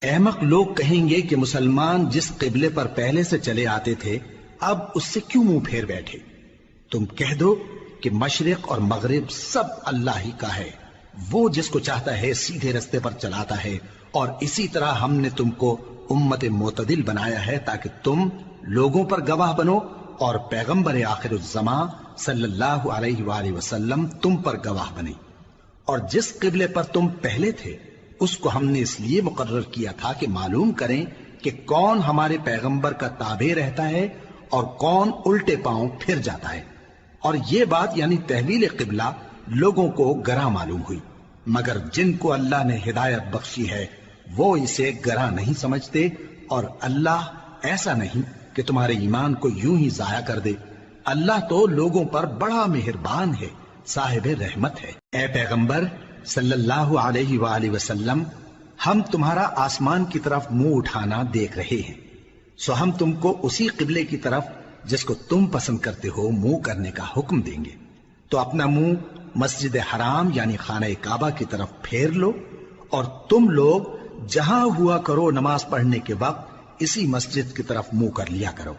احمق لوگ کہیں گے کہ مسلمان جس قبلے پر پہلے سے چلے آتے تھے اب اس سے کیوں منہ پھیر بیٹھے؟ تم کہہ دو کہ مشرق اور مغرب سب اللہ ہی کا ہے، وہ جس کو چاہتا ہے سیدھے رستے پر چلاتا ہے، اور اسی طرح ہم نے تم کو امت معتدل بنایا ہے تاکہ تم لوگوں پر گواہ بنو اور پیغمبر آخر الزماں صلی اللہ علیہ وآلہ وسلم تم پر گواہ بنے۔ اور جس قبلے پر تم پہلے تھے اس کو ہم نے اس لیے مقرر کیا تھا کہ معلوم کریں کہ کون ہمارے پیغمبر کا تابع رہتا ہے اور کون الٹے پاؤں پھر جاتا ہے۔ اور یہ بات یعنی تحویل قبلہ لوگوں کو گراں معلوم ہوئی، مگر جن کو اللہ نے ہدایت بخشی ہے وہ اسے گراں نہیں سمجھتے، اور اللہ ایسا نہیں کہ تمہارے ایمان کو یوں ہی ضائع کر دے۔ اللہ تو لوگوں پر بڑا مہربان ہے، صاحب رحمت ہے۔ اے پیغمبر صلی اللہ علیہ وآلہ وسلم، ہم تمہارا آسمان کی طرف منہ اٹھانا دیکھ رہے ہیں، سو ہم تم کو اسی قبلے کی طرف جس کو تم پسند کرتے ہو منہ کرنے کا حکم دیں گے۔ تو اپنا منہ مسجد حرام یعنی خانہ کعبہ کی طرف پھیر لو، اور تم لوگ جہاں ہوا کرو نماز پڑھنے کے وقت اسی مسجد کی طرف منہ کر لیا کرو۔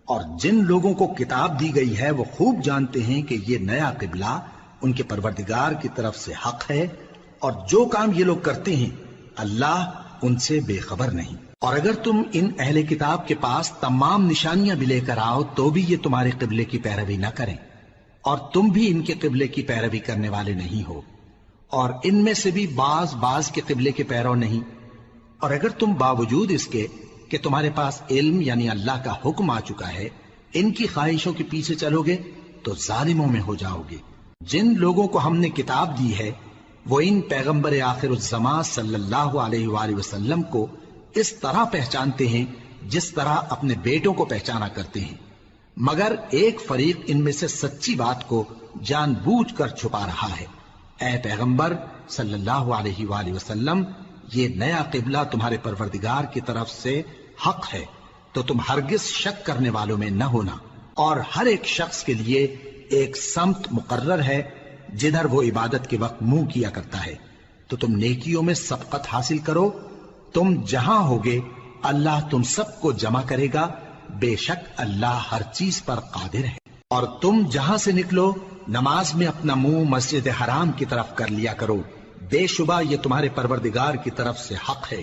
اور جن لوگوں کو کتاب دی گئی ہے وہ خوب جانتے ہیں کہ یہ نیا قبلہ ان کے پروردگار کی طرف سے حق ہے، اور جو کام یہ لوگ کرتے ہیں اللہ ان سے بے خبر نہیں۔ اور اگر تم ان اہل کتاب کے پاس تمام نشانیاں بھی لے کر آؤ تو بھی یہ تمہارے قبلے کی پیروی نہ کریں، اور تم بھی ان کے قبلے کی پیروی کرنے والے نہیں ہو، اور ان میں سے بھی بعض کے قبلے کے پیرو نہیں۔ اور اگر تم باوجود اس کے کہ تمہارے پاس علم یعنی اللہ کا حکم آ چکا ہے ان کی خواہشوں کے پیچھے چلو گے تو ظالموں میں ہو جاؤ گے۔ جن لوگوں کو ہم نے کتاب دی ہے وہ ان پیغمبر آخر الزماں صلی اللہ علیہ وآلہ وسلم کو اس طرح پہچانتے ہیں جس طرح اپنے بیٹوں کو پہچانا کرتے ہیں، مگر ایک فریق ان میں سے سچی بات کو جان بوجھ کر چھپا رہا ہے۔ اے پیغمبر صلی اللہ علیہ وآلہ وسلم، یہ نیا قبلہ تمہارے پروردگار کی طرف سے حق ہے، تو تم ہرگز شک کرنے والوں میں نہ ہونا، اور ہر ایک شخص کے لیے ایک سمت مقرر ہے جدھر وہ عبادت کے وقت منہ کیا کرتا ہے، تو تم نیکیوں میں سبقت حاصل کرو۔ تم جہاں ہوگے اللہ تم سب کو جمع کرے گا، بے شک اللہ ہر چیز پر قادر ہے۔ اور تم جہاں سے نکلو نماز میں اپنا منہ مسجد حرام کی طرف کر لیا کرو، بے شبہ یہ تمہارے پروردگار کی طرف سے حق ہے،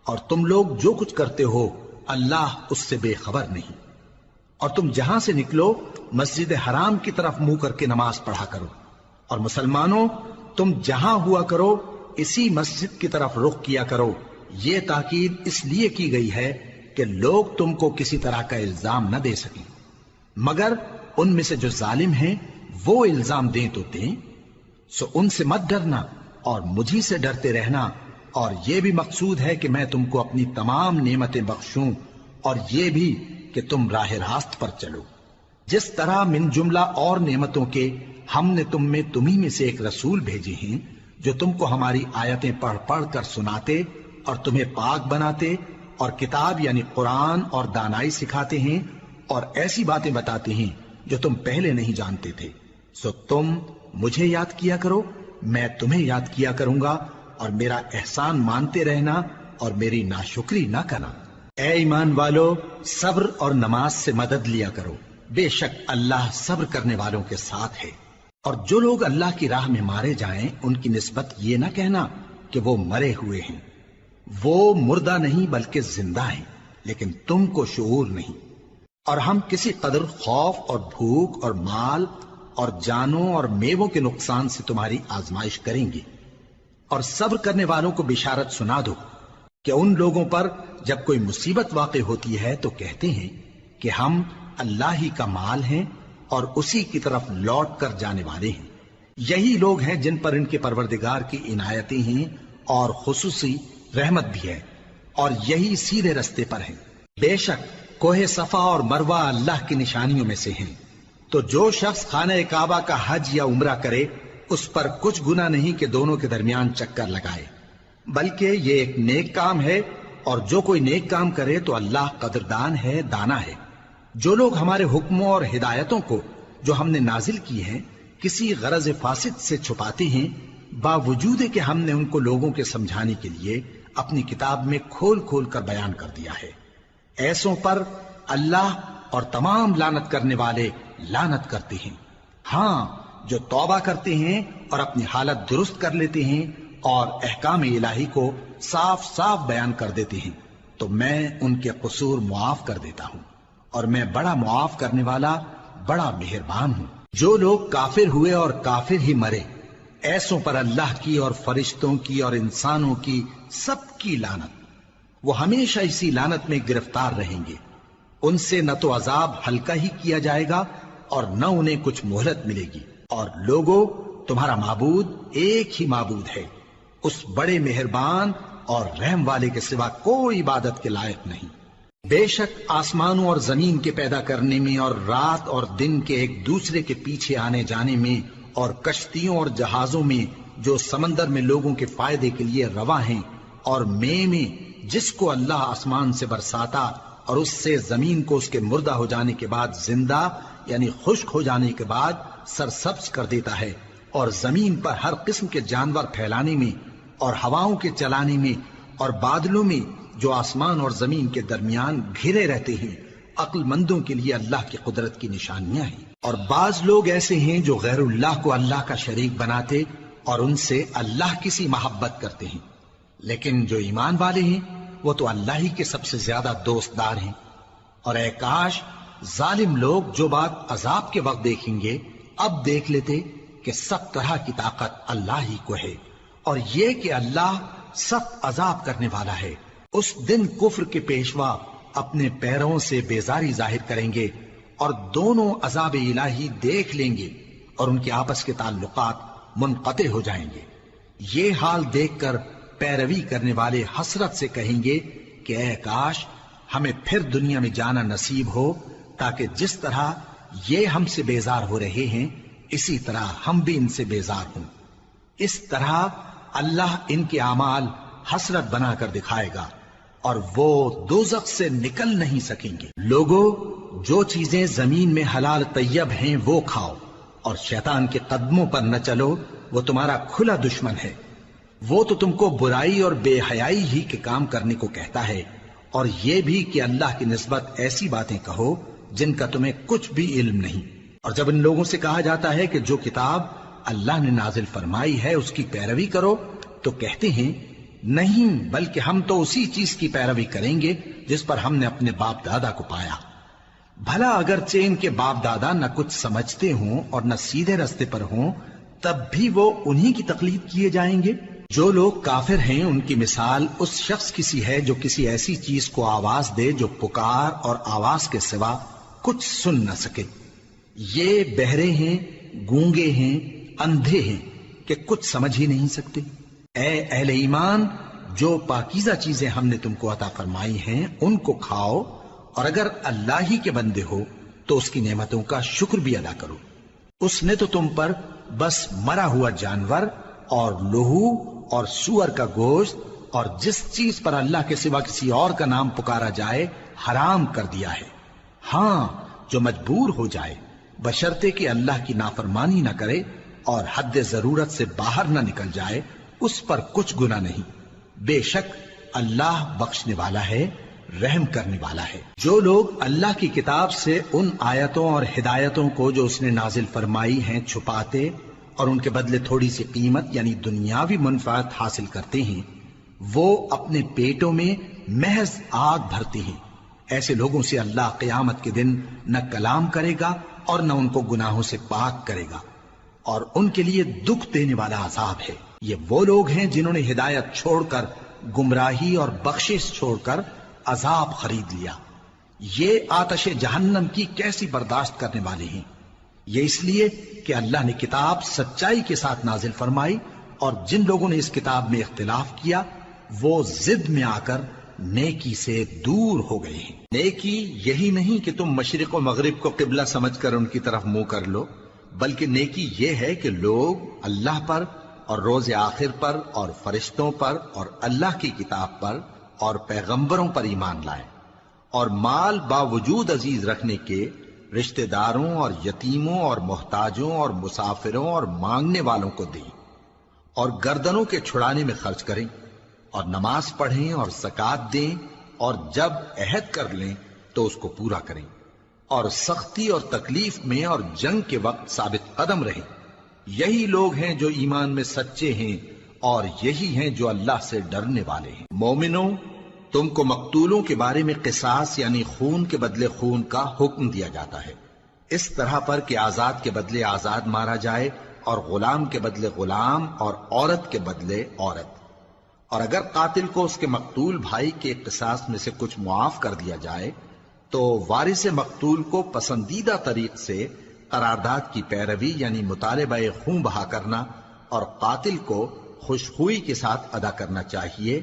اور تم لوگ جو کچھ کرتے ہو اللہ اس سے بے خبر نہیں۔ اور تم جہاں سے نکلو مسجد حرام کی طرف منہ کر کے نماز پڑھا کرو، اور مسلمانوں تم جہاں ہوا کرو اسی مسجد کی طرف رخ کیا کرو۔ یہ تاکید اس لیے کی گئی ہے کہ لوگ تم کو کسی طرح کا الزام نہ دے سکیں، مگر ان میں سے جو ظالم ہیں وہ الزام دیں تو دیں، سو ان سے مت ڈرنا اور مجھی سے ڈرتے رہنا، اور یہ بھی مقصود ہے کہ میں تم کو اپنی تمام نعمتیں بخشوں، اور یہ بھی کہ تم راہ راست پر چلو۔ جس طرح من جملہ اور نعمتوں کے ہم نے تمہیں میں سے ایک رسول بھیجے ہیں جو تم کو ہماری آیتیں پڑھ پڑھ کر سناتے اور تمہیں پاک بناتے، اور کتاب یعنی قرآن اور دانائی سکھاتے ہیں، اور ایسی باتیں بتاتے ہیں جو تم پہلے نہیں جانتے تھے، سو تم مجھے یاد کیا کرو، میں تمہیں یاد کیا کروں گا، اور میرا احسان مانتے رہنا اور میری ناشکری نہ کرنا۔ اے ایمان والو، صبر اور نماز سے مدد لیا کرو، بے شک اللہ صبر کرنے والوں کے ساتھ ہے۔ اور جو لوگ اللہ کی راہ میں مارے جائیں ان کی نسبت یہ نہ کہنا کہ وہ مرے ہوئے ہیں، وہ مردہ نہیں بلکہ زندہ ہیں، لیکن تم کو شعور نہیں۔ اور ہم کسی قدر خوف اور بھوک اور مال اور جانوں اور میووں کے نقصان سے تمہاری آزمائش کریں گے، اور صبر کرنے والوں کو بشارت سنا دو کہ ان لوگوں پر جب کوئی مصیبت واقع ہوتی ہے تو کہتے ہیں کہ ہم اللہ ہی کا مال ہیں اور اسی کی طرف لوٹ کر جانے والے ہیں۔ یہی لوگ ہیں جن پر ان کے پروردگار کی عنایتیں ہیں اور خصوصی رحمت بھی ہے، اور یہی سیدھے رستے پر ہیں۔ بے شک کوہ صفا اور مروہ اللہ کی نشانیوں میں سے ہیں، تو جو شخص خانہ کعبہ کا حج یا عمرہ کرے اس پر کچھ گناہ نہیں کہ دونوں کے درمیان چکر لگائے، بلکہ یہ ایک نیک کام ہے، اور جو کوئی نیک کام کرے تو اللہ قدردان ہے، دانا ہے۔ جو لوگ ہمارے حکموں اور ہدایتوں کو جو ہم نے نازل کی ہیں کسی غرض فاسد سے چھپاتے ہیں، باوجود کہ ہم نے ان کو لوگوں کے سمجھانے کے لیے اپنی کتاب میں کھول کھول کر بیان کر دیا ہے۔ ایسوں پر اللہ اور تمام لعنت کرنے والے لعنت کرتے ہیں۔ ہاں، جو توبہ کرتے ہیں اور اپنی حالت درست کر لیتے ہیں اور احکام الہی کو صاف صاف بیان کر دیتے ہیں تو میں ان کے قصور معاف کر دیتا ہوں، اور میں بڑا معاف کرنے والا بڑا مہربان ہوں۔ جو لوگ کافر ہوئے اور کافر ہی مرے، ایسوں پر اللہ کی اور فرشتوں کی اور انسانوں کی سب کی لعنت، وہ ہمیشہ اسی لعنت میں گرفتار رہیں گے۔ ان سے نہ تو عذاب ہلکا ہی کیا جائے گا اور نہ انہیں کچھ مہلت ملے گی۔ اور لوگوں، تمہارا معبود ایک ہی معبود ہے، اس بڑے مہربان اور رحم والے کے سوا کوئی عبادت کے لائق نہیں۔ بے شک آسمانوں اور زمین کے پیدا کرنے میں اور رات اور دن کے ایک دوسرے کے پیچھے آنے جانے میں اور کشتیوں اور جہازوں میں جو سمندر میں لوگوں کے فائدے کے لیے رواں ہیں، اور میں جس کو اللہ آسمان سے برساتا اور اس سے زمین کو اس کے مردہ ہو جانے کے بعد زندہ یعنی خشک ہو جانے کے بعد سرسبز کر دیتا ہے، اور زمین پر ہر قسم کے جانور پھیلانے میں اور ہواؤں کے چلانے میں اور بادلوں میں جو آسمان اور زمین کے درمیان گھرے رہتے ہیں، عقل مندوں کے لیے اللہ کی قدرت کی نشانیاں ہیں۔ اور بعض لوگ ایسے ہیں جو غیر اللہ کو اللہ کا شریک بناتے اور ان سے اللہ کی سی محبت کرتے ہیں، لیکن جو ایمان والے ہیں وہ تو اللہ ہی کے سب سے زیادہ دوست دار ہیں۔ اور اے کاش ظالم لوگ جو بات عذاب کے وقت دیکھیں گے اب دیکھ لیتے کہ سب طرح کی طاقت اللہ ہی کو ہے، اور یہ کہ اللہ سخت عذاب کرنے والا ہے۔ اس دن کفر کے پیشوا اپنے پیروں سے بیزاری ظاہر کریں گے اور دونوں عذاب الہی دیکھ لیں گے اور ان کے آپس کے تعلقات منقطع ہو جائیں گے۔ یہ حال دیکھ کر پیروی کرنے والے حسرت سے کہیں گے کہ اے کاش ہمیں پھر دنیا میں جانا نصیب ہو، تاکہ جس طرح یہ ہم سے بیزار ہو رہے ہیں اسی طرح ہم بھی ان سے بیزار ہوں۔ اس طرح اللہ ان کے اعمال حسرت بنا کر دکھائے گا اور وہ دوزخ سے نکل نہیں سکیں گے۔ لوگوں، جو چیزیں زمین میں حلال طیب ہیں وہ کھاؤ، اور شیطان کے قدموں پر نہ چلو، وہ تمہارا کھلا دشمن ہے۔ وہ تو تم کو برائی اور بے حیائی ہی کے کام کرنے کو کہتا ہے، اور یہ بھی کہ اللہ کی نسبت ایسی باتیں کہو جن کا تمہیں کچھ بھی علم نہیں۔ اور جب ان لوگوں سے کہا جاتا ہے کہ جو کتاب اللہ نے نازل فرمائی ہے اس کی پیروی کرو، تو کہتے ہیں نہیں، بلکہ ہم تو اسی چیز کی پیروی کریں گے جس پر ہم نے اپنے باپ دادا کو پایا۔ بھلا اگرچہ ان کے باپ دادا نہ کچھ سمجھتے ہوں اور نہ سیدھے رستے پر ہوں، تب بھی وہ انہی کی تقلید کیے جائیں گے۔ جو لوگ کافر ہیں ان کی مثال اس شخص کی سی ہے جو کسی ایسی چیز کو آواز دے جو پکار اور آواز کے سوا کچھ سن نہ سکے۔ یہ بہرے ہیں، گونگے ہیں، اندھے ہیں کہ کچھ سمجھ ہی نہیں سکتے۔ اے اہل ایمان، جو پاکیزہ چیزیں ہم نے تم کو عطا فرمائی ہیں ان کو کھاؤ، اور اگر اللہ ہی کے بندے ہو تو اس کی نعمتوں کا شکر بھی ادا کرو۔ اس نے تو تم پر بس مرا ہوا جانور اور لہو اور سور کا گوشت اور جس چیز پر اللہ کے سوا کسی اور کا نام پکارا جائے حرام کر دیا ہے۔ ہاں، جو مجبور ہو جائے بشرطے کہ اللہ کی نافرمانی نہ کرے اور حد ضرورت سے باہر نہ نکل جائے، اس پر کچھ گناہ نہیں۔ بے شک اللہ بخشنے والا ہے، رحم کرنے والا ہے۔ جو لوگ اللہ کی کتاب سے ان آیتوں اور ہدایتوں کو جو اس نے نازل فرمائی ہیں چھپاتے اور ان کے بدلے تھوڑی سی قیمت یعنی دنیاوی منفعت حاصل کرتے ہیں، وہ اپنے پیٹوں میں محض آگ بھرتے ہیں۔ ایسے لوگوں سے اللہ قیامت کے دن نہ کلام کرے گا اور نہ ان کو گناہوں سے پاک کرے گا، اور ان کے لیے دکھ دینے والا عذاب ہے۔ یہ وہ لوگ ہیں جنہوں نے ہدایت چھوڑ کر گمراہی اور بخشش چھوڑ کر عذاب خرید لیا۔ یہ آتش جہنم کی کیسی برداشت کرنے والے ہیں۔ یہ اس لیے کہ اللہ نے کتاب سچائی کے ساتھ نازل فرمائی، اور جن لوگوں نے اس کتاب میں اختلاف کیا وہ ضد میں آ کر نیکی سے دور ہو گئے ہیں۔ نیکی یہی نہیں کہ تم مشرق و مغرب کو قبلہ سمجھ کر ان کی طرف منہ کر لو، بلکہ نیکی یہ ہے کہ لوگ اللہ پر اور روز آخر پر اور فرشتوں پر اور اللہ کی کتاب پر اور پیغمبروں پر ایمان لائیں، اور مال باوجود عزیز رکھنے کے رشتہ داروں اور یتیموں اور محتاجوں اور مسافروں اور مانگنے والوں کو دیں، اور گردنوں کے چھڑانے میں خرچ کریں، اور نماز پڑھیں اور زکات دیں، اور جب عہد کر لیں تو اس کو پورا کریں، اور سختی اور تکلیف میں اور جنگ کے وقت ثابت قدم رہیں۔ یہی لوگ ہیں جو ایمان میں سچے ہیں، اور یہی ہیں جو اللہ سے ڈرنے والے ہیں۔ مومنوں، تم کو مقتولوں کے بارے میں قصاص یعنی خون کے بدلے خون کا حکم دیا جاتا ہے، اس طرح پر کہ آزاد کے بدلے آزاد مارا جائے، اور غلام کے بدلے غلام، اور عورت کے بدلے عورت۔ اور اگر قاتل کو اس کے مقتول بھائی کے قصاص میں سے کچھ معاف کر دیا جائے تو وارث مقتول کو پسندیدہ طریق سے قرارداد کی پیروی یعنی مطالبہ خون بہا کرنا اور قاتل کو خوشخوئی کے ساتھ ادا کرنا چاہیے۔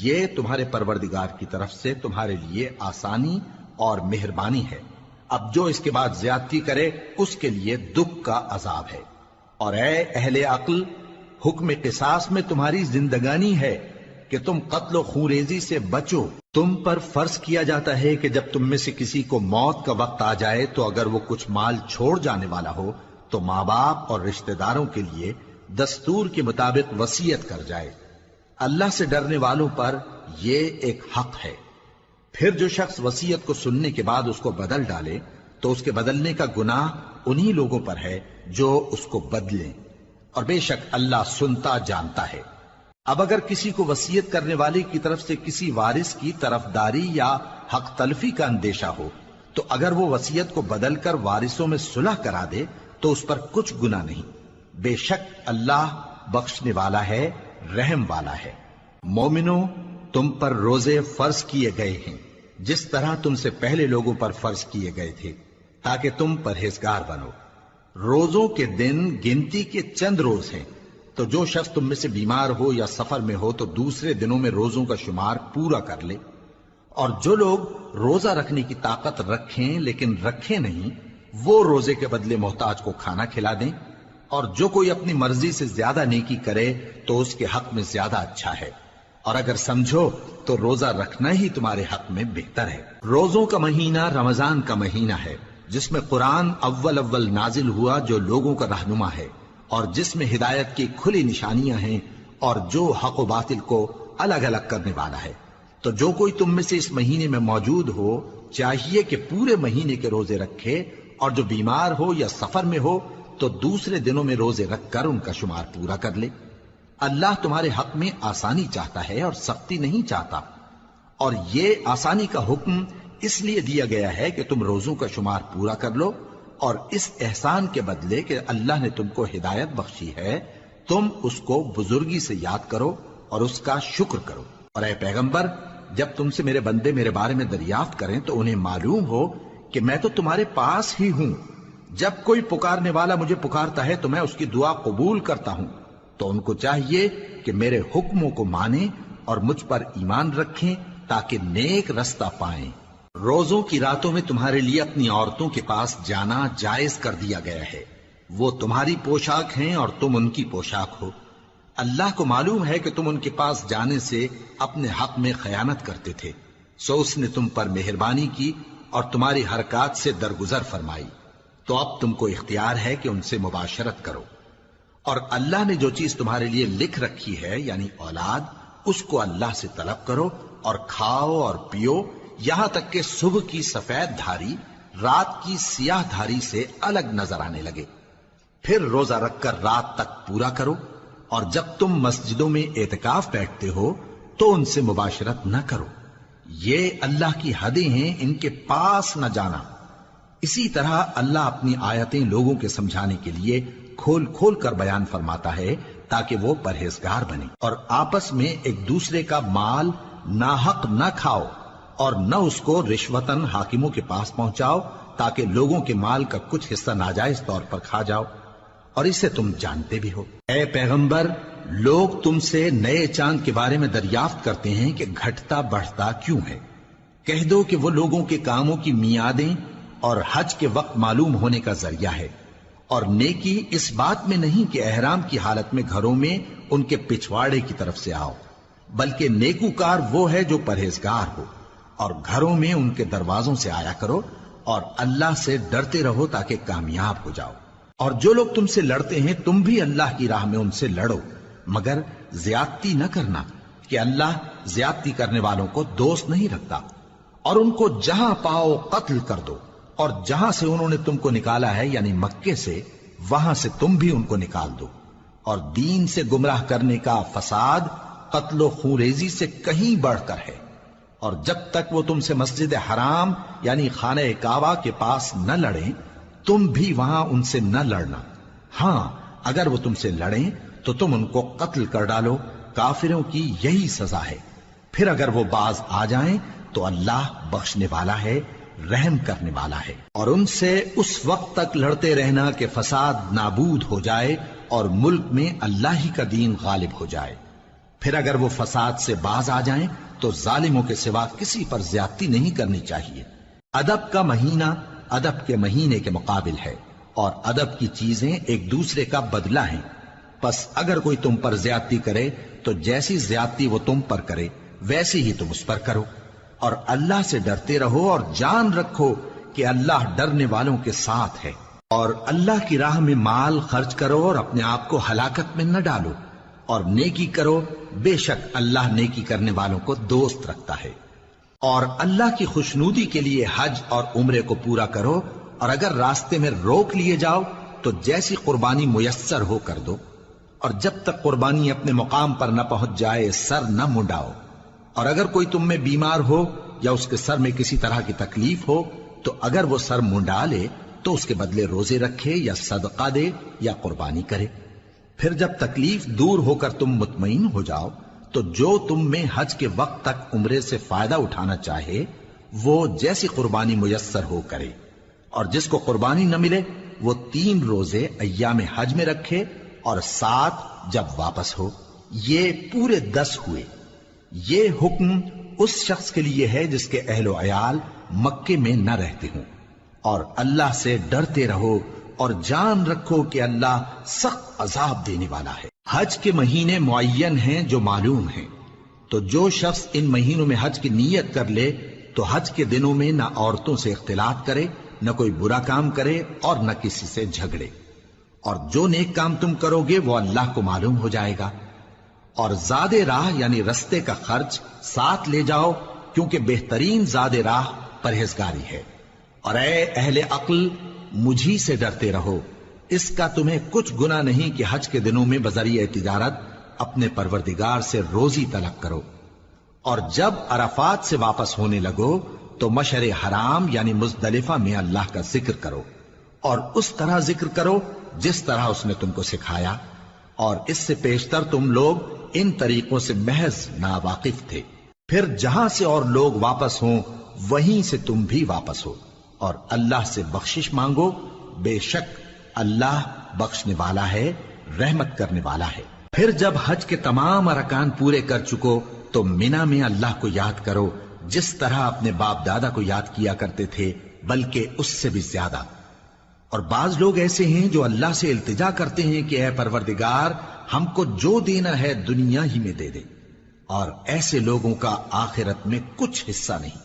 یہ تمہارے پروردگار کی طرف سے تمہارے لیے آسانی اور مہربانی ہے۔ اب جو اس کے بعد زیادتی کرے اس کے لیے دکھ کا عذاب ہے۔ اور اے اہل عقل، حکم قصاص میں تمہاری زندگانی ہے کہ تم قتل و خونریزی سے بچو۔ تم پر فرض کیا جاتا ہے کہ جب تم میں سے کسی کو موت کا وقت آ جائے تو اگر وہ کچھ مال چھوڑ جانے والا ہو تو ماں باپ اور رشتہ داروں کے لیے دستور کے مطابق وصیت کر جائے۔ اللہ سے ڈرنے والوں پر یہ ایک حق ہے۔ پھر جو شخص وصیت کو سننے کے بعد اس کو بدل ڈالے تو اس کے بدلنے کا گناہ انہی لوگوں پر ہے جو اس کو بدلیں، اور بے شک اللہ سنتا جانتا ہے۔ اب اگر کسی کو وصیت کرنے والے کی طرف سے کسی وارث کی طرفداری یا حق تلفی کا اندیشہ ہو تو اگر وہ وصیت کو بدل کر وارثوں میں صلح کرا دے تو اس پر کچھ گناہ نہیں، بے شک اللہ بخشنے والا ہے، رحم والا ہے۔ مومنوں، تم پر روزے فرض کیے گئے ہیں جس طرح تم سے پہلے لوگوں پر فرض کیے گئے تھے تاکہ تم پرہیزگار بنو۔ روزوں کے دن گنتی کے چند روز ہیں، تو جو شخص تم میں سے بیمار ہو یا سفر میں ہو تو دوسرے دنوں میں روزوں کا شمار پورا کر لے۔ اور جو لوگ روزہ رکھنے کی طاقت رکھیں لیکن رکھیں نہیں، وہ روزے کے بدلے محتاج کو کھانا کھلا دیں۔ اور جو کوئی اپنی مرضی سے زیادہ نیکی کرے تو اس کے حق میں زیادہ اچھا ہے، اور اگر سمجھو تو روزہ رکھنا ہی تمہارے حق میں بہتر ہے۔ روزوں کا مہینہ رمضان کا مہینہ ہے جس میں قرآن اول نازل ہوا، جو لوگوں کا رہنما ہے اور جس میں ہدایت کی کھلی نشانیاں ہیں، اور جو حق و باطل کو الگ الگ کرنے والا ہے۔ تو جو کوئی تم میں سے اس مہینے میں موجود ہو چاہیے کہ پورے مہینے کے روزے رکھے، اور جو بیمار ہو یا سفر میں ہو تو دوسرے دنوں میں روزے رکھ کر ان کا شمار پورا کر لے۔ اللہ تمہارے حق میں آسانی چاہتا ہے اور سختی نہیں چاہتا، اور یہ آسانی کا حکم اس لیے دیا گیا ہے کہ تم روزوں کا شمار پورا کر لو، اور اس احسان کے بدلے کہ اللہ نے تم کو ہدایت بخشی ہے تم اس کو بزرگی سے یاد کرو اور اس کا شکر کرو۔ اور اے پیغمبر، جب تم سے میرے بندے میرے بارے میں دریافت کریں تو انہیں معلوم ہو کہ میں تو تمہارے پاس ہی ہوں۔ جب کوئی پکارنے والا مجھے پکارتا ہے تو میں اس کی دعا قبول کرتا ہوں، تو ان کو چاہیے کہ میرے حکموں کو مانیں اور مجھ پر ایمان رکھیں تاکہ نیک رستہ پائیں۔ روزوں کی راتوں میں تمہارے لیے اپنی عورتوں کے پاس جانا جائز کر دیا گیا ہے، وہ تمہاری پوشاک ہیں اور تم ان کی پوشاک ہو۔ اللہ کو معلوم ہے کہ تم ان کے پاس جانے سے اپنے حق میں خیانت کرتے تھے، سو اس نے تم پر مہربانی کی اور تمہاری حرکات سے درگزر فرمائی، تو اب تم کو اختیار ہے کہ ان سے مباشرت کرو۔ اور اللہ نے جو چیز تمہارے لیے لکھ رکھی ہے یعنی اولاد، اس کو اللہ سے طلب کرو اور کھاؤ اور پیو، یہاں تک کہ صبح کی سفید دھاری رات کی سیاہ دھاری سے الگ نظر آنے لگے، پھر روزہ رکھ کر رات تک پورا کرو۔ اور جب تم مسجدوں میں اعتکاف بیٹھتے ہو تو ان سے مباشرت نہ کرو، یہ اللہ کی حدیں ہیں، ان کے پاس نہ جانا۔ اسی طرح اللہ اپنی آیتیں لوگوں کے سمجھانے کے لیے کھول کھول کر بیان فرماتا ہے تاکہ وہ پرہیزگار بنے۔ اور آپس میں ایک دوسرے کا مال ناحق نہ کھاؤ اور نہ اس کو رشوتاً حاکموں کے پاس پہنچاؤ تاکہ لوگوں کے مال کا کچھ حصہ ناجائز طور پر کھا جاؤ، اور اسے تم جانتے بھی ہو۔ اے پیغمبر، لوگ تم سے نئے چاند کے بارے میں دریافت کرتے ہیں کہ گھٹتا بڑھتا کیوں ہے۔ کہہ دو کہ وہ لوگوں کے کاموں کی میعادیں اور حج کے وقت معلوم ہونے کا ذریعہ ہے، اور نیکی اس بات میں نہیں کہ احرام کی حالت میں گھروں میں ان کے پچھواڑے کی طرف سے آؤ، بلکہ نیکوکار وہ ہے جو پرہیزگار ہو، اور گھروں میں ان کے دروازوں سے آیا کرو اور اللہ سے ڈرتے رہو تاکہ کامیاب ہو جاؤ۔ اور جو لوگ تم سے لڑتے ہیں تم بھی اللہ کی راہ میں ان سے لڑو، مگر زیادتی نہ کرنا کہ اللہ زیادتی کرنے والوں کو دوست نہیں رکھتا، اور ان کو جہاں پاؤ قتل کر دو، اور جہاں سے انہوں نے تم کو نکالا ہے یعنی مکے سے، وہاں سے تم بھی ان کو نکال دو۔ اور دین سے گمراہ کرنے کا فساد قتل و خونریزی سے کہیں بڑھ کر ہے، اور جب تک وہ تم سے مسجد حرام یعنی خانہ کعبہ کے پاس نہ لڑیں، تم بھی وہاں ان سے نہ لڑنا۔ ہاں اگر وہ تم سے لڑیں تو تم ان کو قتل کر ڈالو، کافروں کی یہی سزا ہے۔ پھر اگر وہ باز آ جائیں تو اللہ بخشنے والا ہے، رحم کرنے والا ہے۔ اور ان سے اس وقت تک لڑتے رہنا کہ فساد نابود ہو جائے اور ملک میں اللہ ہی کا دین غالب ہو جائے۔ پھر اگر وہ فساد سے باز آ جائیں تو ظالموں کے سوا کسی پر زیادتی نہیں کرنی چاہیے۔ ادب کا مہینہ ادب کے مہینے کے مقابل ہے، اور ادب کی چیزیں ایک دوسرے کا بدلہ ہیں۔ پس اگر کوئی تم پر زیادتی کرے تو جیسی زیادتی وہ تم پر کرے ویسی ہی تم اس پر کرو، اور اللہ سے ڈرتے رہو اور جان رکھو کہ اللہ ڈرنے والوں کے ساتھ ہے۔ اور اللہ کی راہ میں مال خرچ کرو اور اپنے آپ کو ہلاکت میں نہ ڈالو، اور نیکی کرو، بے شک اللہ نیکی کرنے والوں کو دوست رکھتا ہے۔ اور اللہ کی خوشنودی کے لیے حج اور عمرے کو پورا کرو، اور اگر راستے میں روک لیے جاؤ تو جیسی قربانی میسر ہو کر دو، اور جب تک قربانی اپنے مقام پر نہ پہنچ جائے سر نہ منڈاؤ۔ اور اگر کوئی تم میں بیمار ہو یا اس کے سر میں کسی طرح کی تکلیف ہو تو اگر وہ سر منڈا لے تو اس کے بدلے روزے رکھے یا صدقہ دے یا قربانی کرے۔ پھر جب تکلیف دور ہو کر تم مطمئن ہو جاؤ تو جو تم میں حج کے وقت تک عمرے سے فائدہ اٹھانا چاہے وہ جیسی قربانی میسر ہو کرے، اور جس کو قربانی نہ ملے وہ 3 روزے ایام حج میں رکھے اور 7 جب واپس ہو، یہ پورے 10 ہوئے۔ یہ حکم اس شخص کے لیے ہے جس کے اہل و عیال مکے میں نہ رہتے ہوں۔ اور اللہ سے ڈرتے رہو اور جان رکھو کہ اللہ سخت عذاب دینے والا ہے۔ حج کے مہینے معین ہیں جو معلوم ہیں، تو جو شخص ان مہینوں میں حج کی نیت کر لے تو حج کے دنوں میں نہ عورتوں سے اختلاط کرے، نہ کوئی برا کام کرے اور نہ کسی سے جھگڑے۔ اور جو نیک کام تم کرو گے وہ اللہ کو معلوم ہو جائے گا۔ اور زاد راہ یعنی رستے کا خرچ ساتھ لے جاؤ، کیونکہ بہترین زاد راہ پرہیزگاری ہے۔ اور اے اہل عقل، مجھی سے ڈرتے رہو، اس کا تمہیں کچھ گناہ نہیں کہ حج کے دنوں میں بذریعہ تجارت اپنے پروردگار سے روزی طلب کرو۔ اور جب عرفات سے واپس ہونے لگو تو مشعر حرام یعنی مزدلفہ میں اللہ کا ذکر کرو، اور اس طرح ذکر کرو جس طرح اس نے تم کو سکھایا، اور اس سے پیشتر تم لوگ ان طریقوں سے محض ناواقف تھے۔ پھر جہاں سے اور لوگ واپس ہوں وہیں سے تم بھی واپس ہو، اور اللہ سے بخشش مانگو، بے شک اللہ بخشنے والا ہے، رحمت کرنے والا ہے۔ پھر جب حج کے تمام ارکان پورے کر چکو تو مینا میں اللہ کو یاد کرو جس طرح اپنے باپ دادا کو یاد کیا کرتے تھے، بلکہ اس سے بھی زیادہ۔ اور بعض لوگ ایسے ہیں جو اللہ سے التجا کرتے ہیں کہ اے پروردگار ہم کو جو دینا ہے دنیا ہی میں دے دے، اور ایسے لوگوں کا آخرت میں کچھ حصہ نہیں۔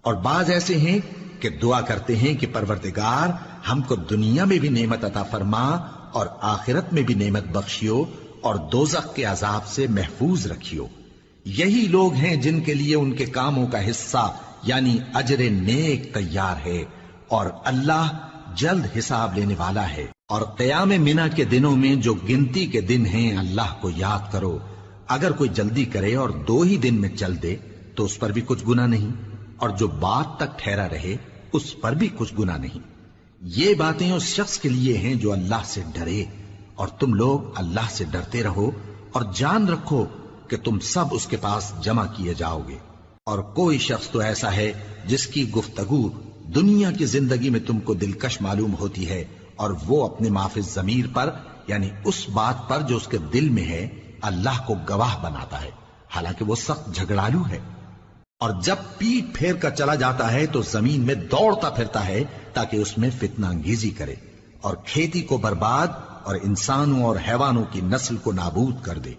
اور بعض ایسے ہیں کہ دعا کرتے ہیں کہ پروردگار ہم کو دنیا میں بھی نعمت عطا فرما اور آخرت میں بھی نعمت بخشیو اور دوزخ کے عذاب سے محفوظ رکھیو۔ یہی لوگ ہیں جن کے لیے ان کے کاموں کا حصہ یعنی اجر نیک تیار ہے، اور اللہ جلد حساب لینے والا ہے۔ اور قیام منا کے دنوں میں جو گنتی کے دن ہیں اللہ کو یاد کرو۔ اگر کوئی جلدی کرے اور 2 ہی دن میں چل دے تو اس پر بھی کچھ گناہ نہیں، اور جو بات تک ٹھہرا رہے اس پر بھی کچھ گناہ نہیں۔ یہ باتیں اس شخص کے لیے ہیں جو اللہ سے ڈرے، اور تم لوگ اللہ سے ڈرتے رہو اور جان رکھو کہ تم سب اس کے پاس جمع کیے جاؤ گے۔ اور کوئی شخص تو ایسا ہے جس کی گفتگو دنیا کی زندگی میں تم کو دلکش معلوم ہوتی ہے، اور وہ اپنے معافی ضمیر پر یعنی اس بات پر جو اس کے دل میں ہے اللہ کو گواہ بناتا ہے، حالانکہ وہ سخت جھگڑالو ہے۔ اور جب پیٹ پھیر کر چلا جاتا ہے تو زمین میں دوڑتا پھرتا ہے تاکہ اس میں فتنہ انگیزی کرے اور کھیتی کو برباد اور انسانوں اور حیوانوں کی نسل کو نابود کر دے،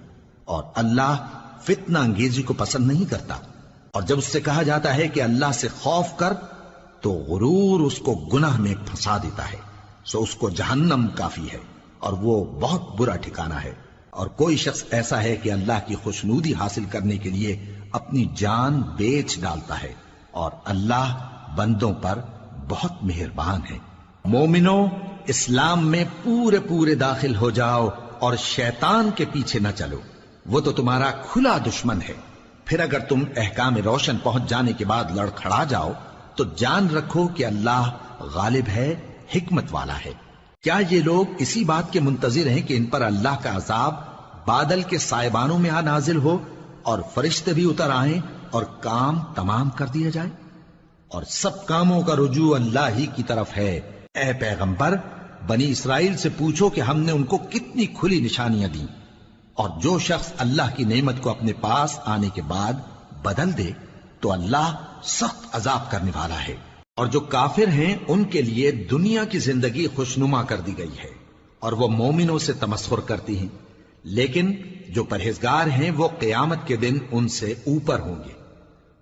اور اللہ فتنہ انگیزی کو پسند نہیں کرتا۔ اور جب اس سے کہا جاتا ہے کہ اللہ سے خوف کر تو غرور اس کو گناہ میں پھنسا دیتا ہے، سو اس کو جہنم کافی ہے اور وہ بہت برا ٹھکانہ ہے۔ اور کوئی شخص ایسا ہے کہ اللہ کی خوشنودی حاصل کرنے کے لیے اپنی جان بیچ ڈالتا ہے، اور اللہ بندوں پر بہت مہربان ہے۔ مومنو، اسلام میں پورے داخل ہو جاؤ اور شیطان کے پیچھے نہ چلو، وہ تو تمہارا کھلا دشمن ہے۔ پھر اگر تم احکام روشن پہنچ جانے کے بعد لڑکھڑا جاؤ تو جان رکھو کہ اللہ غالب ہے، حکمت والا ہے۔ کیا یہ لوگ اسی بات کے منتظر ہیں کہ ان پر اللہ کا عذاب بادل کے سائبانوں میں آ نازل ہو اور فرشتے بھی اتر آئیں اور کام تمام کر دیا جائے؟ اور سب کاموں کا رجوع اللہ ہی کی طرف ہے۔ اے پیغمبر، بنی اسرائیل سے پوچھو کہ ہم نے ان کو کتنی کھلی نشانیاں دیں، اور جو شخص اللہ کی نعمت کو اپنے پاس آنے کے بعد بدل دے تو اللہ سخت عذاب کرنے والا ہے۔ اور جو کافر ہیں ان کے لیے دنیا کی زندگی خوشنما کر دی گئی ہے، اور وہ مومنوں سے تمسخر کرتی ہیں، لیکن جو پرہیزگار ہیں وہ قیامت کے دن ان سے اوپر ہوں گے۔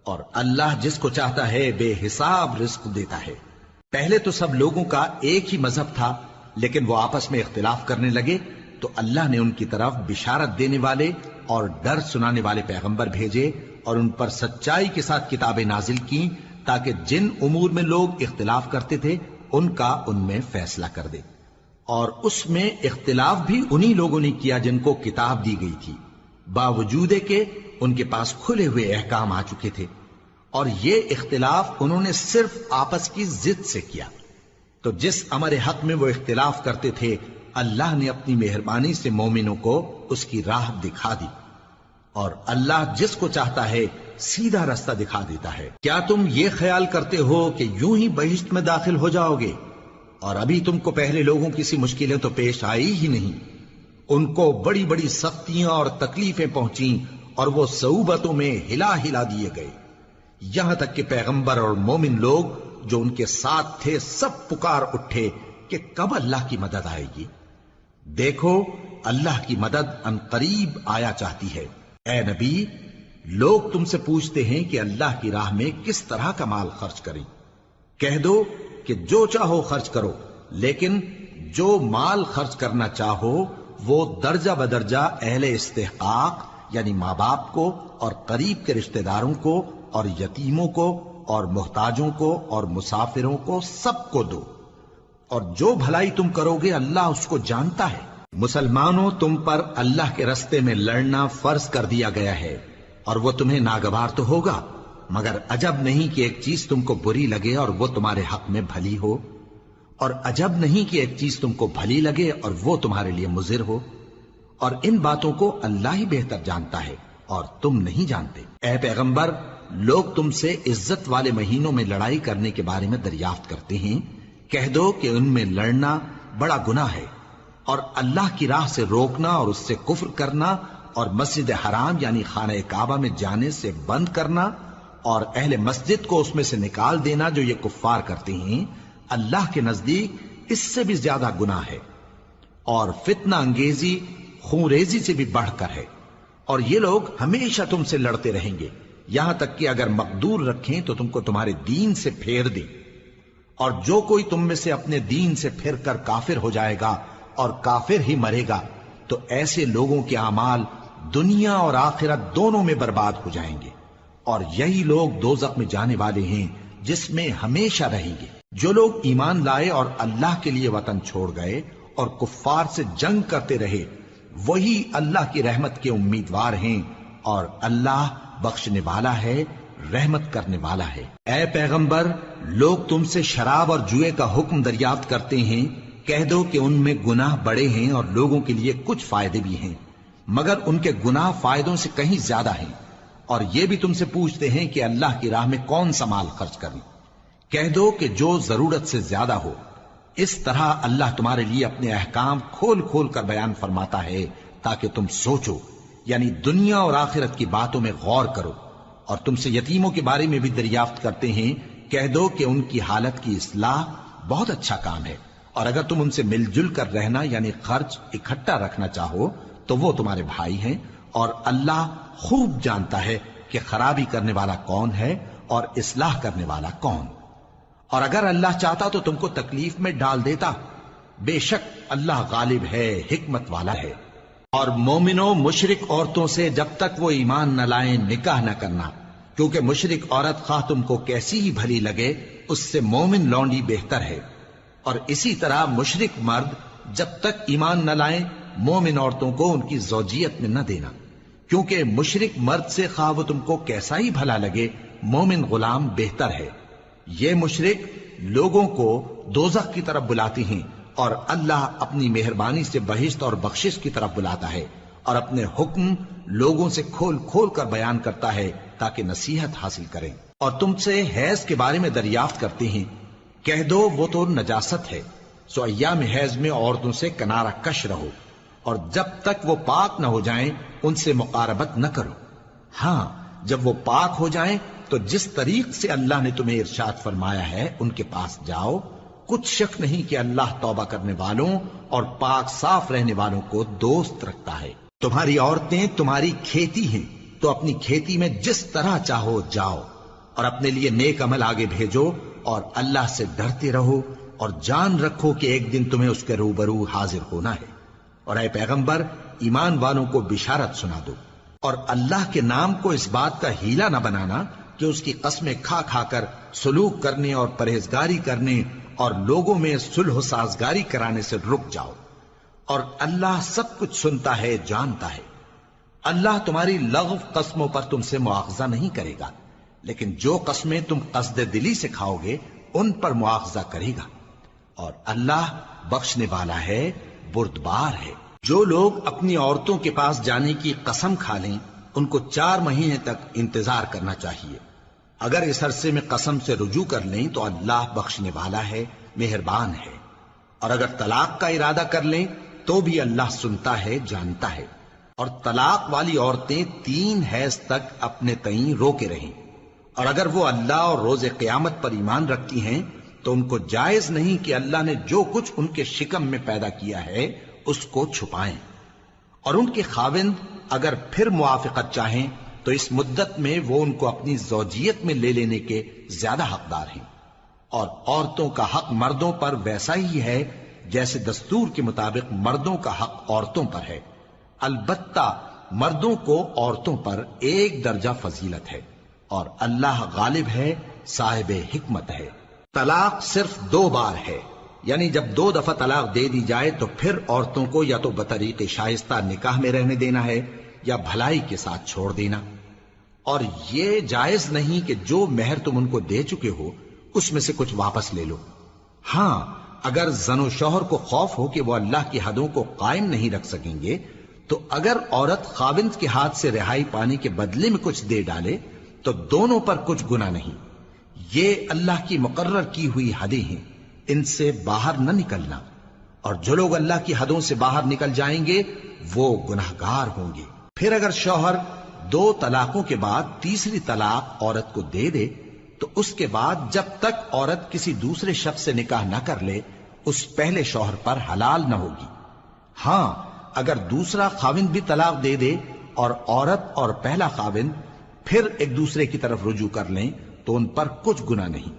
اور اللہ جس کو چاہتا ہے بے حساب رزق دیتا ہے۔ پہلے تو سب لوگوں کا ایک ہی مذہب تھا، لیکن وہ آپس میں اختلاف کرنے لگے تو اللہ نے ان کی طرف بشارت دینے والے اور ڈر سنانے والے پیغمبر بھیجے، اور ان پر سچائی کے ساتھ کتابیں نازل کی، تاکہ جن امور میں لوگ اختلاف کرتے تھے ان کا ان میں فیصلہ کر دے۔ اور اس میں اختلاف بھی انہی لوگوں نے کیا جن کو کتاب دی گئی تھی، باوجود کہ ان کے پاس کھلے ہوئے احکام آ چکے تھے، اور یہ اختلاف انہوں نے صرف آپس کی ضد سے کیا۔ تو جس امر حق میں وہ اختلاف کرتے تھے اللہ نے اپنی مہربانی سے مومنوں کو اس کی راہ دکھا دی، اور اللہ جس کو چاہتا ہے سیدھا رستہ دکھا دیتا ہے۔ کیا تم یہ خیال کرتے ہو کہ یوں ہی بہشت میں داخل ہو جاؤ گے، اور ابھی تم کو پہلے لوگوں کی سی مشکلیں تو پیش آئی ہی نہیں؟ ان کو بڑی بڑی سختیاں اور تکلیفیں پہنچیں، اور وہ صعوبتوں میں ہلا ہلا دیے گئے، یہاں تک کہ پیغمبر اور مومن لوگ جو ان کے ساتھ تھے سب پکار اٹھے کہ کب اللہ کی مدد آئے گی۔ دیکھو اللہ کی مدد عنقریب آیا چاہتی ہے۔ اے نبی، لوگ تم سے پوچھتے ہیں کہ اللہ کی راہ میں کس طرح کا مال خرچ کریں۔ کہہ دو کہ جو چاہو خرچ کرو، لیکن جو مال خرچ کرنا چاہو وہ درجہ بدرجہ اہل استحقاق یعنی ماں باپ کو اور قریب کے رشتہ داروں کو اور یتیموں کو اور محتاجوں کو اور مسافروں کو سب کو دو، اور جو بھلائی تم کرو گے اللہ اس کو جانتا ہے۔ مسلمانوں، تم پر اللہ کے رستے میں لڑنا فرض کر دیا گیا ہے، اور وہ تمہیں ناگوار تو ہوگا، مگر عجب نہیں کہ ایک چیز تم کو بری لگے اور وہ تمہارے حق میں بھلی ہو، اور عجب نہیں کہ ایک چیز تم کو بھلی لگے اور وہ تمہارے لیے مضر ہو، اور ان باتوں کو اللہ ہی بہتر جانتا ہے اور تم نہیں جانتے۔ اے پیغمبر، لوگ تم سے عزت والے مہینوں میں لڑائی کرنے کے بارے میں دریافت کرتے ہیں، کہہ دو کہ ان میں لڑنا بڑا گناہ ہے، اور اللہ کی راہ سے روکنا اور اس سے کفر کرنا اور مسجد حرام یعنی خانہ کعبہ میں جانے سے بند کرنا اور اہل مسجد کو اس میں سے نکال دینا جو یہ کفار کرتے ہیں، اللہ کے نزدیک اس سے بھی زیادہ گناہ ہے، اور فتنہ انگیزی خونریزی سے بھی بڑھ کر ہے۔ اور یہ لوگ ہمیشہ تم سے لڑتے رہیں گے، یہاں تک کہ اگر مقدور رکھیں تو تم کو تمہارے دین سے پھیر دیں، اور جو کوئی تم میں سے اپنے دین سے پھر کر کافر ہو جائے گا اور کافر ہی مرے گا تو ایسے لوگوں کے اعمال دنیا اور آخرت دونوں میں برباد ہو جائیں گے، اور یہی لوگ دوزخ میں جانے والے ہیں جس میں ہمیشہ رہیں گے۔ جو لوگ ایمان لائے اور اللہ کے لیے وطن چھوڑ گئے اور کفار سے جنگ کرتے رہے وہی اللہ کی رحمت کے امیدوار ہیں، اور اللہ بخشنے والا ہے، رحمت کرنے والا ہے۔ اے پیغمبر، لوگ تم سے شراب اور جوئے کا حکم دریافت کرتے ہیں، کہہ دو کہ ان میں گناہ بڑے ہیں اور لوگوں کے لیے کچھ فائدے بھی ہیں، مگر ان کے گناہ فائدوں سے کہیں زیادہ ہیں۔ اور یہ بھی تم سے پوچھتے ہیں کہ اللہ کی راہ میں کون سا مال خرچ کریں، کہہ دو کہ جو ضرورت سے زیادہ ہو۔ اس طرح اللہ تمہارے لیے اپنے احکام کھول کھول کر بیان فرماتا ہے تاکہ تم سوچو، یعنی دنیا اور آخرت کی باتوں میں غور کرو۔ اور تم سے یتیموں کے بارے میں بھی دریافت کرتے ہیں، کہہ دو کہ ان کی حالت کی اصلاح بہت اچھا کام ہے، اور اگر تم ان سے مل جل کر رہنا یعنی خرچ اکٹھا رکھنا چاہو تو وہ تمہارے بھائی ہیں، اور اللہ خوب جانتا ہے کہ خرابی کرنے والا کون ہے اور اصلاح کرنے والا کون۔ اور اگر اللہ چاہتا تو تم کو تکلیف میں ڈال دیتا، بے شک اللہ غالب ہے، حکمت والا ہے۔ اور مومنوں مشرک عورتوں سے جب تک وہ ایمان نہ لائیں نکاح نہ کرنا، کیونکہ مشرک عورت خواہ تم کو کیسی ہی بھلی لگے اس سے مومن لونڈی بہتر ہے، اور اسی طرح مشرک مرد جب تک ایمان نہ لائیں مومن عورتوں کو ان کی زوجیت میں نہ دینا، کیونکہ مشرک مرد سے خواہ وہ تم کو کیسا ہی بھلا لگے مومن غلام بہتر ہے۔ یہ مشرک لوگوں کو دوزخ کی طرف بلاتی ہیں، اور اللہ اپنی مہربانی سے بہشت اور بخشش کی طرف بلاتا ہے، اور اپنے حکم لوگوں سے کھول کھول کر بیان کرتا ہے تاکہ نصیحت حاصل کریں۔ اور تم سے حیض کے بارے میں دریافت کرتے ہیں، کہہ دو وہ تو نجاست ہے، سو ایام حیض میں عورتوں سے کنارہ کش رہو، اور جب تک وہ پاک نہ ہو جائیں ان سے مقاربت نہ کرو۔ ہاں جب وہ پاک ہو جائیں تو جس طریق سے اللہ نے تمہیں ارشاد فرمایا ہے ان کے پاس جاؤ، کچھ شک نہیں کہ اللہ توبہ کرنے والوں اور پاک صاف رہنے والوں کو دوست رکھتا ہے۔ تمہاری عورتیں تمہاری کھیتی ہیں، تو اپنی کھیتی میں جس طرح چاہو جاؤ، اور اپنے لیے نیک عمل آگے بھیجو، اور اللہ سے ڈرتے رہو، اور جان رکھو کہ ایک دن تمہیں اس کے روبرو حاضر ہونا ہے۔ اور اے پیغمبر ایمان والوں کو بشارت سنا دو، اور اللہ کے نام کو اس بات کا ہیلا نہ بنانا کہ اس کی قسمیں کھا کھا کر سلوک کرنے اور پرہیزگاری کرنے اور لوگوں میں صلح و سازگاری کرانے سے رک جاؤ، اور اللہ سب کچھ سنتا ہے جانتا ہے۔ اللہ تمہاری لغو قسموں پر تم سے مواخذہ نہیں کرے گا، لیکن جو قسمیں تم قصد دلی سے کھاؤ گے ان پر مواخذہ کرے گا، اور اللہ بخشنے والا ہے بردبار ہے۔ جو لوگ اپنی عورتوں کے پاس جانے کی قسم کھا لیں ان کو 4 مہینے تک انتظار کرنا چاہیے۔ اگر اس عرصے میں قسم سے رجوع کر لیں تو اللہ بخشنے والا ہے، مہربان ہے، اور اگر طلاق کا ارادہ کر لیں تو بھی اللہ سنتا ہے جانتا ہے۔ اور طلاق والی عورتیں 3 حیض تک اپنے تئیں روکے رہیں، اور اگر وہ اللہ اور روز قیامت پر ایمان رکھتی ہیں تو ان کو جائز نہیں کہ اللہ نے جو کچھ ان کے شکم میں پیدا کیا ہے اس کو چھپائیں، اور ان کے خاوند اگر پھر موافقت چاہیں تو اس مدت میں وہ ان کو اپنی زوجیت میں لے لینے کے زیادہ حقدار ہیں۔ اور عورتوں کا حق مردوں پر ویسا ہی ہے جیسے دستور کے مطابق مردوں کا حق عورتوں پر ہے، البتہ مردوں کو عورتوں پر 1 درجہ فضیلت ہے، اور اللہ غالب ہے، صاحب حکمت ہے۔ طلاق صرف 2 بار ہے، یعنی جب 2 دفعہ طلاق دے دی جائے تو پھر عورتوں کو یا تو بطریق شائستہ نکاح میں رہنے دینا ہے یا بھلائی کے ساتھ چھوڑ دینا، اور یہ جائز نہیں کہ جو مہر تم ان کو دے چکے ہو اس میں سے کچھ واپس لے لو۔ ہاں اگر زن و شوہر کو خوف ہو کہ وہ اللہ کی حدوں کو قائم نہیں رکھ سکیں گے تو اگر عورت خاوند کے ہاتھ سے رہائی پانے کے بدلے میں کچھ دے ڈالے تو دونوں پر کچھ گناہ نہیں۔ یہ اللہ کی مقرر کی ہوئی حدیں ہیں، ان سے باہر نہ نکلنا، اور جو لوگ اللہ کی حدوں سے باہر نکل جائیں گے وہ گناہگار ہوں گے۔ پھر اگر شوہر 2 طلاقوں کے بعد تیسری طلاق عورت کو دے دے تو اس کے بعد جب تک عورت کسی دوسرے شخص سے نکاح نہ کر لے اس پہلے شوہر پر حلال نہ ہوگی۔ ہاں اگر دوسرا خاوند بھی طلاق دے دے اور عورت اور پہلا خاوند پھر ایک دوسرے کی طرف رجوع کر لیں تو ان پر کچھ گناہ نہیں،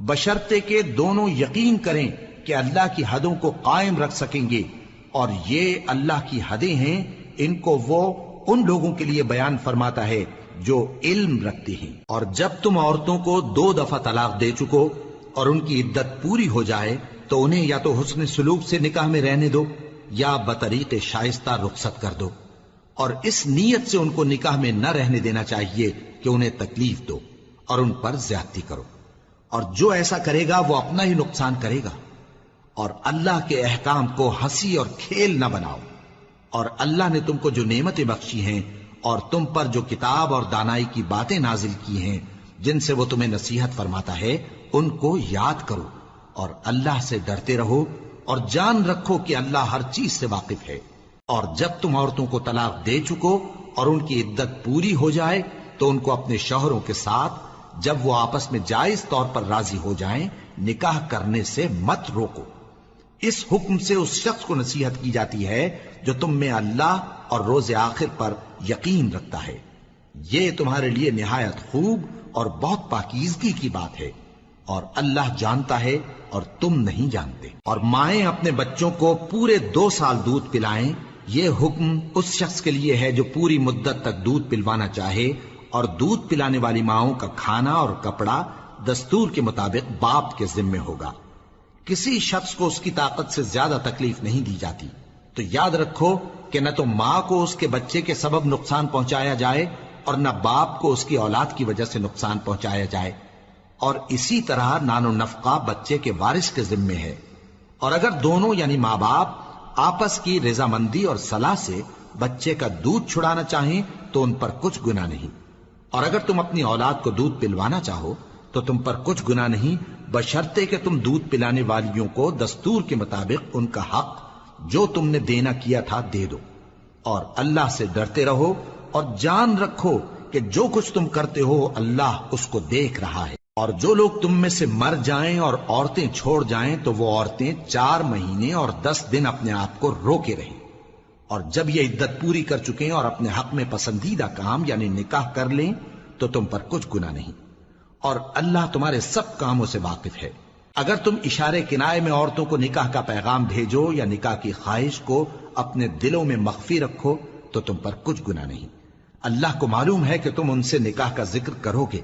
بشرطے کہ دونوں یقین کریں کہ اللہ کی حدوں کو قائم رکھ سکیں گے، اور یہ اللہ کی حدیں ہیں، ان کو وہ ان لوگوں کے لیے بیان فرماتا ہے جو علم رکھتے ہیں۔ اور جب تم عورتوں کو 2 دفعہ طلاق دے چکو اور ان کی عدت پوری ہو جائے تو انہیں یا تو حسن سلوک سے نکاح میں رہنے دو یا بطریق شائستہ رخصت کر دو، اور اس نیت سے ان کو نکاح میں نہ رہنے دینا چاہیے کہ انہیں تکلیف دو اور ان پر زیادتی کرو، اور جو ایسا کرے گا وہ اپنا ہی نقصان کرے گا۔ اور اللہ کے احکام کو ہنسی اور کھیل نہ بناؤ، اور اللہ نے تم کو جو نعمتیں بخشی ہیں اور تم پر جو کتاب اور دانائی کی باتیں نازل کی ہیں جن سے وہ تمہیں نصیحت فرماتا ہے ان کو یاد کرو، اور اللہ سے ڈرتے رہو، اور جان رکھو کہ اللہ ہر چیز سے واقف ہے۔ اور جب تم عورتوں کو طلاق دے چکو اور ان کی عدت پوری ہو جائے تو ان کو اپنے شوہروں کے ساتھ جب وہ آپس میں جائز طور پر راضی ہو جائیں نکاح کرنے سے مت روکو۔ اس حکم سے اس شخص کو نصیحت کی جاتی ہے جو تم میں اللہ اور روز آخر پر یقین رکھتا ہے، یہ تمہارے لیے نہایت خوب اور بہت پاکیزگی کی بات ہے، اور اللہ جانتا ہے اور تم نہیں جانتے۔ اور مائیں اپنے بچوں کو پورے 2 سال دودھ پلائیں یہ حکم اس شخص کے لیے ہے جو پوری مدت تک دودھ پلوانا چاہے، اور دودھ پلانے والی ماؤں کا کھانا اور کپڑا دستور کے مطابق باپ کے ذمے ہوگا۔ کسی شخص کو اس کی طاقت سے زیادہ تکلیف نہیں دی جاتی، تو یاد رکھو کہ نہ تو ماں کو اس کے بچے کے سبب نقصان پہنچایا جائے اور نہ باپ کو اس کی اولاد کی وجہ سے نقصان پہنچایا جائے، اور اسی طرح نان و نفقہ بچے کے وارث کے ذمے ہے۔ اور اگر دونوں یعنی ماں باپ آپس کی رضامندی اور صلاح سے بچے کا دودھ چھڑانا چاہیں تو ان پر کچھ گناہ نہیں، اور اگر تم اپنی اولاد کو دودھ پلوانا چاہو تو تم پر کچھ گناہ نہیں، بشرطے کہ تم دودھ پلانے والیوں کو دستور کے مطابق ان کا حق جو تم نے دینا کیا تھا دے دو، اور اللہ سے ڈرتے رہو اور جان رکھو کہ جو کچھ تم کرتے ہو اللہ اس کو دیکھ رہا ہے۔ اور جو لوگ تم میں سے مر جائیں اور عورتیں چھوڑ جائیں تو وہ عورتیں 4 مہینے اور 10 دن اپنے آپ کو روکے رہیں، اور جب یہ عدت پوری کر چکیں اور اپنے حق میں پسندیدہ کام یعنی نکاح کر لیں تو تم پر کچھ گناہ نہیں، اور اللہ تمہارے سب کاموں سے واقف ہے۔ اگر تم اشارے کنائے میں عورتوں کو نکاح کا پیغام بھیجو یا نکاح کی خواہش کو اپنے دلوں میں مخفی رکھو تو تم پر کچھ گناہ نہیں۔ اللہ کو معلوم ہے کہ تم ان سے نکاح کا ذکر کرو گے،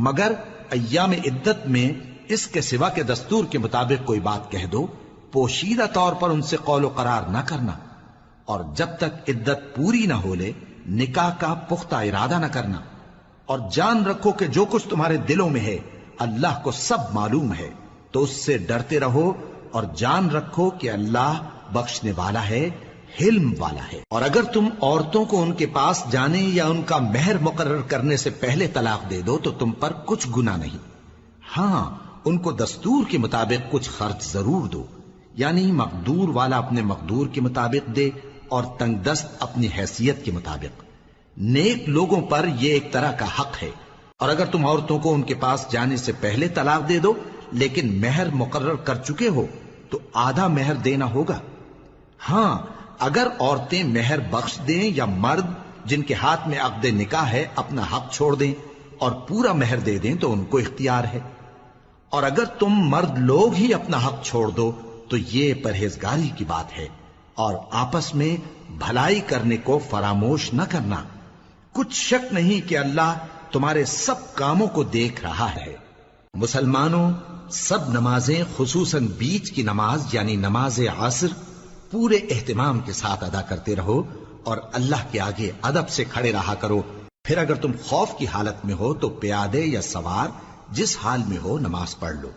مگر ایام عدت میں اس کے سوا کے دستور کے مطابق کوئی بات کہہ دو، پوشیدہ طور پر ان سے قول و قرار نہ کرنا، اور جب تک عدت پوری نہ ہو لے نکاح کا پختہ ارادہ نہ کرنا، اور جان رکھو کہ جو کچھ تمہارے دلوں میں ہے اللہ کو سب معلوم ہے، تو اس سے ڈرتے رہو اور جان رکھو کہ اللہ بخشنے والا ہے، حلم والا ہے۔ اور اگر تم عورتوں کو ان کے پاس جانے یا ان کا مہر مقرر کرنے سے پہلے طلاق دے دو تو تم پر کچھ گناہ نہیں، ہاں ان کو دستور کے مطابق کچھ خرچ ضرور دو، یعنی مقدور والا اپنے مقدور کے مطابق دے اور تنگ دست اپنی حیثیت کے مطابق۔ نیک لوگوں پر یہ ایک طرح کا حق ہے۔ اور اگر تم عورتوں کو ان کے پاس جانے سے پہلے طلاق دے دو لیکن مہر مقرر کر چکے ہو تو آدھا مہر دینا ہوگا۔ ہاں اگر عورتیں مہر بخش دیں یا مرد جن کے ہاتھ میں عقد نکاح ہے اپنا حق چھوڑ دیں اور پورا مہر دے دیں تو ان کو اختیار ہے۔ اور اگر تم مرد لوگ ہی اپنا حق چھوڑ دو تو یہ پرہیزگاری کی بات ہے، اور آپس میں بھلائی کرنے کو فراموش نہ کرنا۔ کچھ شک نہیں کہ اللہ تمہارے سب کاموں کو دیکھ رہا ہے۔ مسلمانوں، سب نمازیں خصوصاً بیچ کی نماز یعنی نماز عصر پورے اہتمام کے ساتھ ادا کرتے رہو اور اللہ کے آگے ادب سے کھڑے رہا کرو۔ پھر اگر تم خوف کی حالت میں ہو تو پیادے یا سوار جس حال میں ہو نماز پڑھ لو۔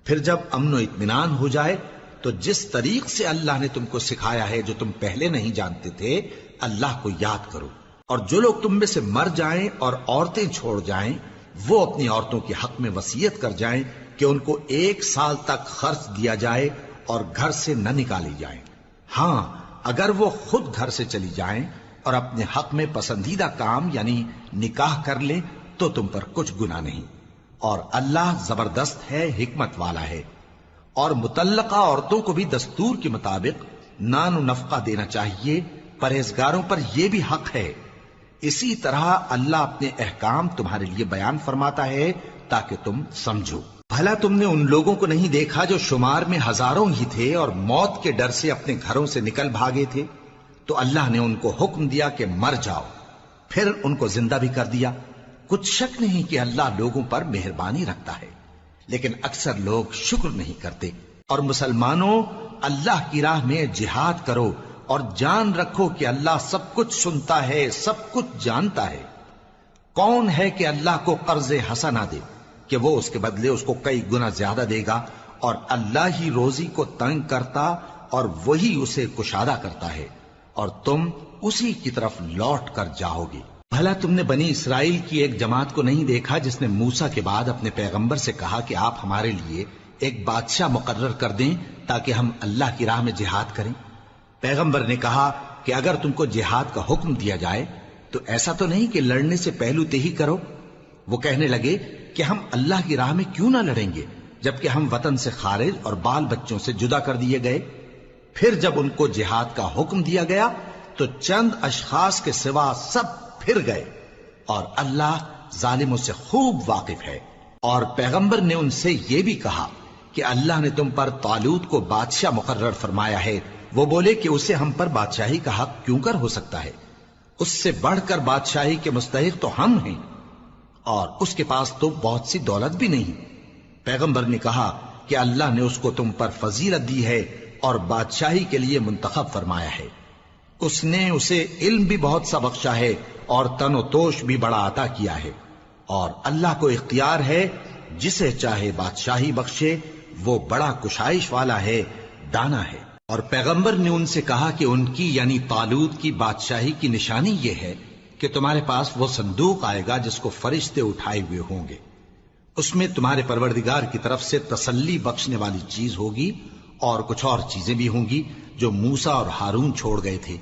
پھر جب امن و اطمینان ہو جائے تو جس طریق سے اللہ نے تم کو سکھایا ہے جو تم پہلے نہیں جانتے تھے اللہ کو یاد کرو۔ اور جو لوگ تم میں سے مر جائیں اور عورتیں چھوڑ جائیں وہ اپنی عورتوں کے حق میں وصیت کر جائیں کہ ان کو 1 سال تک خرچ دیا جائے اور گھر سے نہ نکالی جائیں۔ ہاں اگر وہ خود گھر سے چلی جائیں اور اپنے حق میں پسندیدہ کام یعنی نکاح کر لیں تو تم پر کچھ گناہ نہیں، اور اللہ زبردست ہے، حکمت والا ہے۔ اور مطلقہ عورتوں کو بھی دستور کے مطابق نان و نفقہ دینا چاہیے، پرہیزگاروں پر یہ بھی حق ہے۔ اسی طرح اللہ اپنے احکام تمہارے لیے بیان فرماتا ہے تاکہ تم سمجھو۔ بھلا تم نے ان لوگوں کو نہیں دیکھا جو شمار میں ہزاروں ہی تھے اور موت کے ڈر سے اپنے گھروں سے نکل بھاگے تھے، تو اللہ نے ان کو حکم دیا کہ مر جاؤ، پھر ان کو زندہ بھی کر دیا۔ کچھ شک نہیں کہ اللہ لوگوں پر مہربانی رکھتا ہے، لیکن اکثر لوگ شکر نہیں کرتے۔ اور مسلمانوں، اللہ کی راہ میں جہاد کرو اور جان رکھو کہ اللہ سب کچھ سنتا ہے، سب کچھ جانتا ہے۔ کون ہے کہ اللہ کو قرض حسنہ دے کہ وہ اس کے بدلے اس کو کئی گنا زیادہ دے گا، اور اللہ ہی روزی کو تنگ کرتا اور وہی اسے کشادہ کرتا ہے، اور تم اسی کی طرف لوٹ کر جاؤ گے۔ بھلا تم نے بنی اسرائیل کی ایک جماعت کو نہیں دیکھا جس نے موسیٰ کے بعد اپنے پیغمبر سے کہا کہ آپ ہمارے لیے ایک بادشاہ مقرر کر دیں تاکہ ہم اللہ کی راہ میں جہاد کریں؟ پیغمبر نے کہا کہ اگر تم کو جہاد کا حکم دیا جائے تو ایسا تو نہیں کہ لڑنے سے پہلو تہی کرو۔ وہ کہنے لگے کہ ہم اللہ کی راہ میں کیوں نہ لڑیں گے جبکہ ہم وطن سے خارج اور بال بچوں سے جدا کر دیے گئے۔ پھر جب ان کو جہاد کا حکم دیا گیا تو چند اشخاص کے سوا سب پھر گئے، اور اللہ ظالموں سے خوب واقف ہے۔ اور پیغمبر نے ان سے یہ بھی کہا کہ اللہ نے تم پر طالوت کو بادشاہ مقرر فرمایا ہے، وہ بولے کہ اسے ہم پر بادشاہی کا حق کیوں کر ہو سکتا ہے؟ اس سے بڑھ کر بادشاہی کے مستحق تو ہم ہیں، اور اس کے پاس تو بہت سی دولت بھی نہیں۔ پیغمبر نے کہا کہ اللہ نے اس کو تم پر فضیلت دی ہے اور بادشاہی کے لیے منتخب فرمایا ہے۔ اس نے اسے علم بھی بہت سا بخشا ہے اور تن و توش بھی بڑا عطا کیا ہے، اور اللہ کو اختیار ہے جسے چاہے بادشاہی بخشے، وہ بڑا کشائش والا ہے، دانا ہے۔ اور پیغمبر نے ان سے کہا کہ ان کی یعنی طالوت کی بادشاہی کی نشانی یہ ہے کہ تمہارے پاس وہ صندوق آئے گا جس کو فرشتے اٹھائے ہوئے ہوں گے، اس میں تمہارے پروردگار کی طرف سے تسلی بخشنے والی چیز ہوگی اور کچھ اور چیزیں بھی ہوں گی جو موسیٰ اور ہارون چھوڑ گئے تھے۔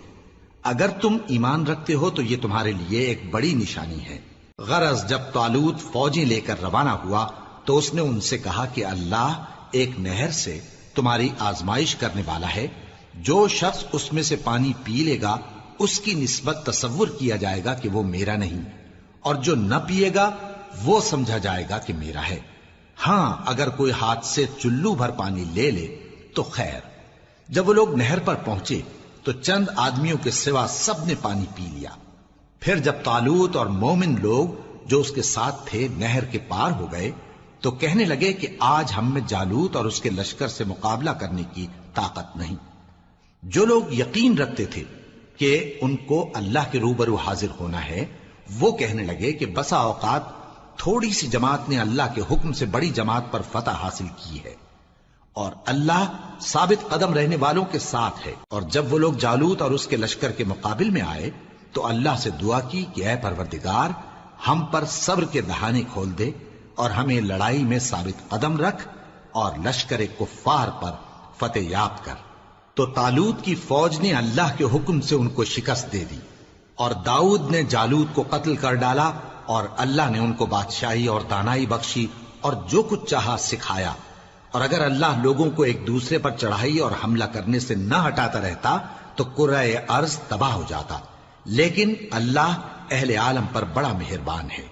اگر تم ایمان رکھتے ہو تو یہ تمہارے لیے ایک بڑی نشانی ہے۔ غرض جب طالوت فوجیں لے کر روانہ ہوا تو اس نے ان سے کہا کہ اللہ ایک نہر سے تمہاری آزمائش کرنے والا ہے، جو شخص اس میں سے پانی پی لے گا اس کی نسبت تصور کیا جائے گا کہ وہ میرا نہیں، اور جو نہ پیے گا وہ سمجھا جائے گا کہ میرا ہے۔ ہاں اگر کوئی ہاتھ سے چلو بھر پانی لے لے تو خیر۔ جب وہ لوگ نہر پر پہنچے تو چند آدمیوں کے سوا سب نے پانی پی لیا۔ پھر جب طالوت اور مومن لوگ جو اس کے ساتھ تھے نہر کے پار ہو گئے تو کہنے لگے کہ آج ہم میں جالوت اور اس کے لشکر سے مقابلہ کرنے کی طاقت نہیں۔ جو لوگ یقین رکھتے تھے کہ ان کو اللہ کے روبرو حاضر ہونا ہے، وہ کہنے لگے کہ بسا اوقات تھوڑی سی جماعت نے اللہ کے حکم سے بڑی جماعت پر فتح حاصل کی ہے، اور اللہ ثابت قدم رہنے والوں کے ساتھ ہے۔ اور جب وہ لوگ جالوت اور اس کے لشکر کے مقابل میں آئے تو اللہ سے دعا کی کہ اے پروردگار، ہم پر صبر کے دہانے کھول دے اور ہمیں لڑائی میں ثابت قدم رکھ اور لشکر کفار پر فتح یاب کر۔ تو طالوت کی فوج نے اللہ کے حکم سے ان کو شکست دے دی، اور داؤد نے جالوت کو قتل کر ڈالا، اور اللہ نے ان کو بادشاہی اور دانائی بخشی اور جو کچھ چاہا سکھایا۔ اور اگر اللہ لوگوں کو ایک دوسرے پر چڑھائی اور حملہ کرنے سے نہ ہٹاتا رہتا تو کرۂ ارض تباہ ہو جاتا، لیکن اللہ اہل عالم پر بڑا مہربان ہے۔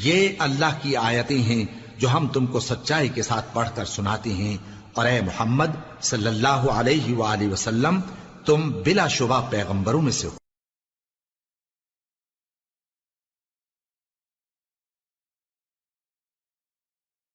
یہ اللہ کی آیتیں ہیں جو ہم تم کو سچائی کے ساتھ پڑھ کر سناتے ہیں، اور اے محمد صلی اللہ علیہ وآلہ وسلم تم بلا شبہ پیغمبروں میں سے ہو۔